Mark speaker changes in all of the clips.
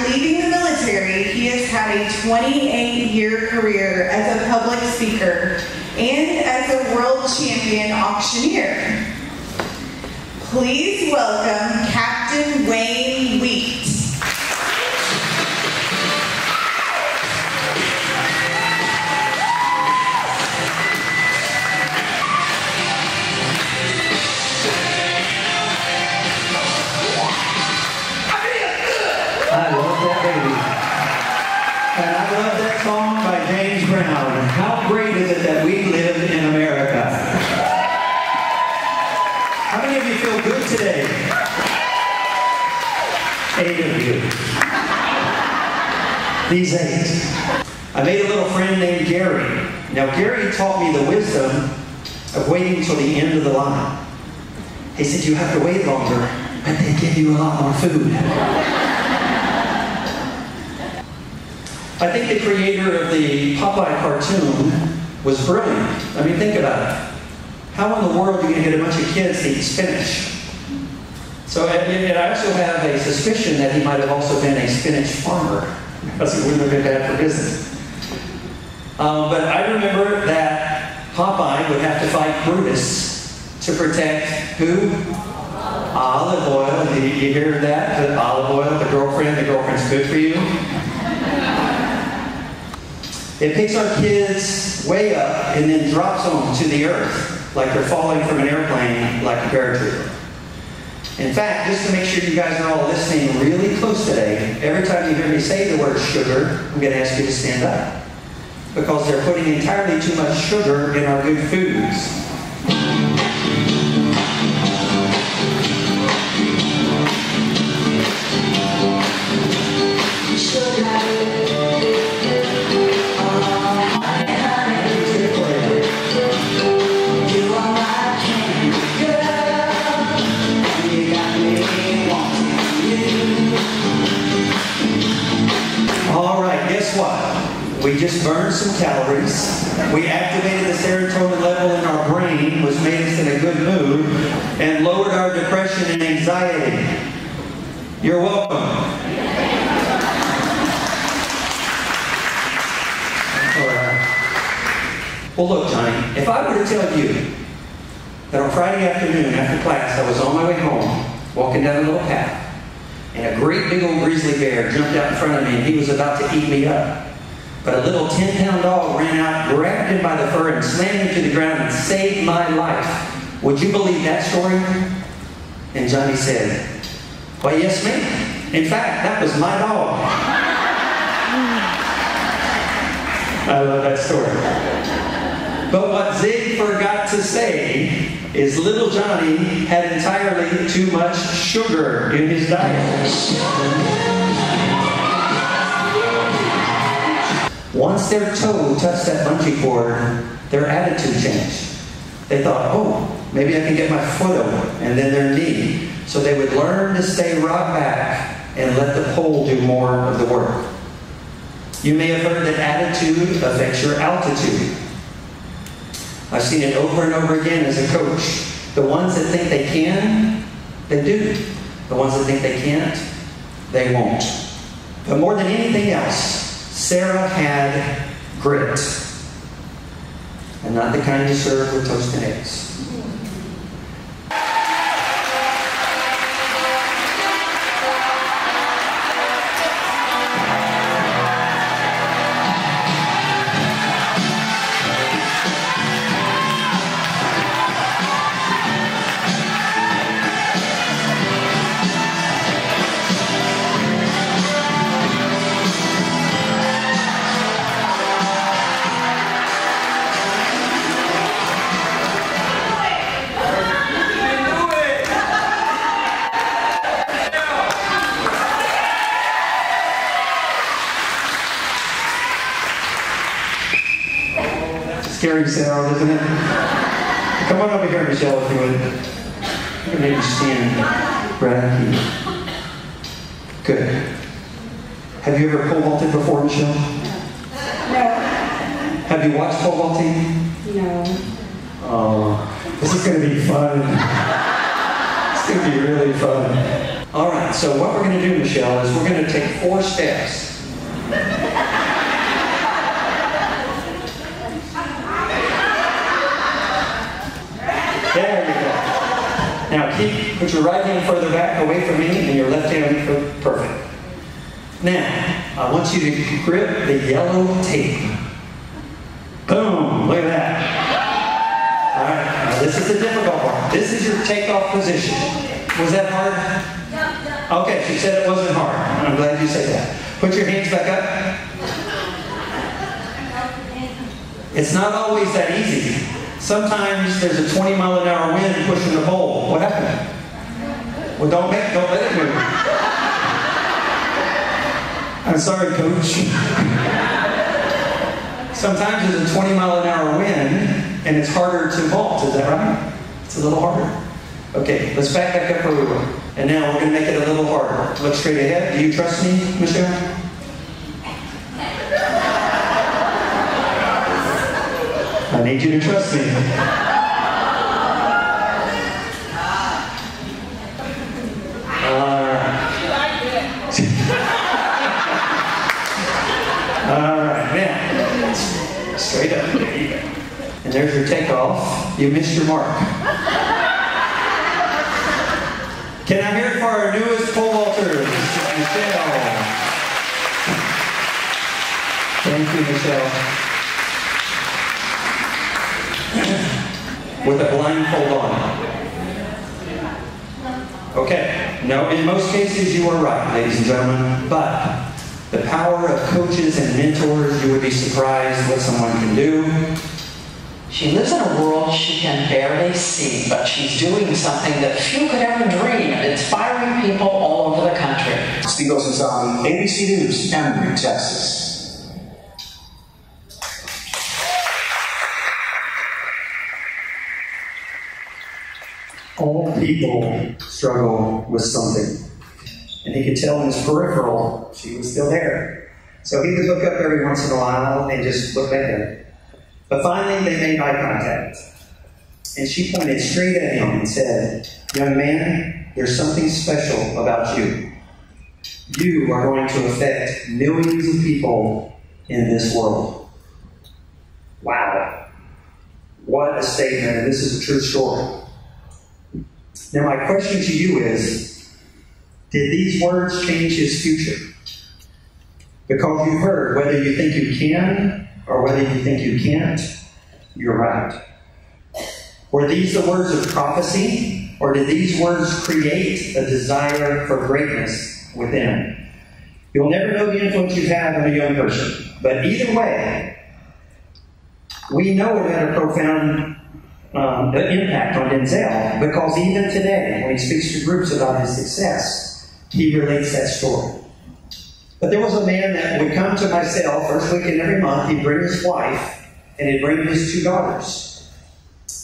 Speaker 1: leaving the military, he has had a 28-year career as a public speaker and as a world champion auctioneer. Please welcome Captain Wayne Wheat.
Speaker 2: I love that baby. And I love that song by James Brown. How great is it that we live in America? How many of you feel good today? 8 of you. These 8. I made a little friend named Gary. Now Gary taught me the wisdom of waiting till the end of the line. He said, you have to wait longer, but they give you a lot more food. I think the creator of the Popeye cartoon was brilliant. I mean, think about it. How in the world are you going to get a bunch of kids to eat spinach? So, and I also have a suspicion that he might have also been a spinach farmer, because it wouldn't have been bad for business. But I remember that Popeye would have to fight Brutus to protect who? Olive oil. You hear that? The olive oil, the girlfriend's good for you. It picks our kids way up and then drops them to the earth like they're falling from an airplane like a paratrooper. In fact, just to make sure you guys are all listening really close today, every time you hear me say the word sugar, I'm going to ask you to stand up. Because they're putting entirely too much sugar in our good foods. We just burned some calories. We activated the serotonin level in our brain, which made us in a good mood, and lowered our depression and anxiety. You're welcome. All right. Well, look, Johnny, if I were to tell you that on Friday afternoon after class, I was on my way home, walking down a little path, and a great big old grizzly bear jumped out in front of me, and he was about to eat me up. But a little 10-pound dog ran out, grabbed him by the fur, and slammed him to the ground and saved my life. Would you believe that story? And Johnny said, why, yes, ma'am. In fact, that was my dog. I love that story. But what Zig forgot to say is little Johnny had entirely too much sugar in his diet. Once their toe touched that bungee cord, their attitude changed. They thought, oh, maybe I can get my foot over, and then their knee. So they would learn to stay rock back and let the pole do more of the work. You may have heard that attitude affects your altitude. I've seen it over and over again as a coach. The ones that think they can, they do. The ones that think they can't, they won't. But more than anything else, Sarah had grit. And not the kind you serve with toast and eggs. Scary sound, isn't it? Come on over here, Michelle, if you would. You can maybe stand right here. Good. Have you ever pole vaulted before, Michelle?
Speaker 3: No.
Speaker 2: Have you watched pole vaulting?
Speaker 3: No.
Speaker 2: Oh, this is going to be fun. It's going to be really fun. All right, so what we're going to do, Michelle, is we're going to take 4 steps. There you go. Now put your right hand further back away from me and your left hand, perfect. Now, I want you to grip the yellow tape. Boom, look at that. All right, now this is the difficult part. This is your takeoff position. Was that hard? Okay, she said it wasn't hard. I'm glad you said that. Put your hands back up. It's not always that easy. Sometimes there's a 20-mile-an-hour wind pushing the pole. What happened? Well, don't let it move. I'm sorry, Coach. Sometimes there's a 20-mile-an-hour wind, and it's harder to vault. Is that right? It's a little harder. Okay, let's back up where we were. And now we're going to make it a little harder. Look straight ahead. Do you trust me, Michelle? I need you to trust me. All right, now, straight up. There you go. And there's your takeoff. You missed your mark. Can I hear it for our newest pole vaulter, Michelle? Thank you, Michelle. With a blindfold on. Okay. Now, in most cases, you are right, ladies and gentlemen, but the power of coaches and mentors, you would be surprised what someone can do.
Speaker 3: She lives in a world she can barely see, but she's doing something that few could ever dream of, inspiring people all over the country.
Speaker 4: Steve Wilson's on ABC News, Emory, Texas.
Speaker 2: All people struggle with something. And he could tell in his peripheral she was still there. So he would look up every once in a while and just look at her. But finally they made eye contact. And she pointed straight at him and said, "Young man, there's something special about you. You are going to affect millions of people in this world." Wow. What a statement, and this is a true story. Now my question to you is, did these words change his future? Because you heard, whether you think you can or whether you think you can't, you're right. Were these the words of prophecy, or did these words create a desire for greatness within? You'll never know the influence you have on a young person, but either way, we know it had a profound impact on Denzel, because even today, when he speaks to groups about his success, he relates that story. But there was a man that would come to my cell first weekend every month. He'd bring his wife, and he'd bring his 2 daughters.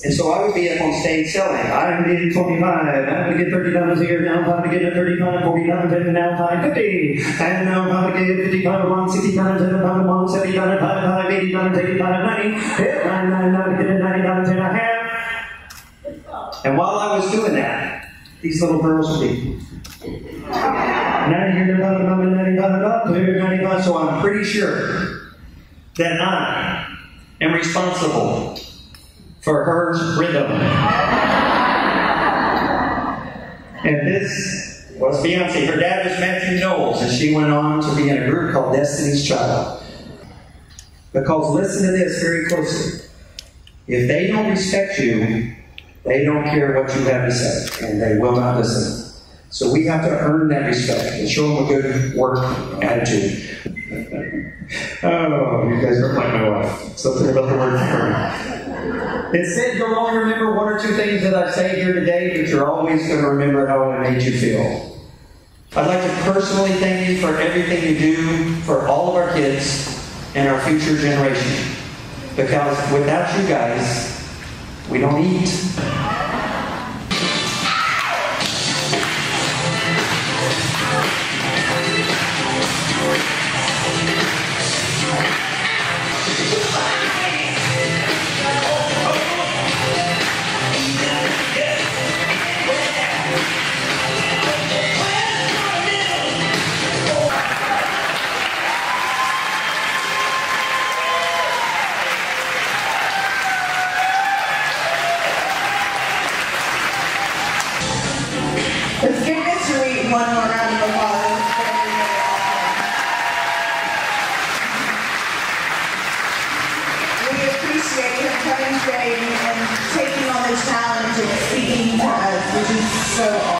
Speaker 2: And so I would be up on stage selling. I needed 25. I had to get $30 here. Now I'm about to get a 35, 49, and now I'm 50. And now I'm about to get 55, 1, 65, 75, 1, 75, 55, 85, 85, 90. Now to get a $90 and a half. And while I was doing that, these little girls would be 90, 95, so I'm pretty sure that I am responsible for her rhythm. And this was Beyonce. Her dad was Matthew Knowles, and she went on to be in a group called Destiny's Child. Because listen to this very closely. If they don't respect you, they don't care what you have to say, and they will not listen. So we have to earn that respect and show them a good work attitude. Oh, you guys don't like my wife. Something about the word earn. It said you'll only remember 1 or 2 things that I say here today, but you're always going to remember how it made you feel. I'd like to personally thank you for everything you do for all of our kids and our future generation. Because without you guys, we don't eat.
Speaker 1: one more round of applause. We appreciate him coming today and taking on the challenge of speaking to us, which is so awesome.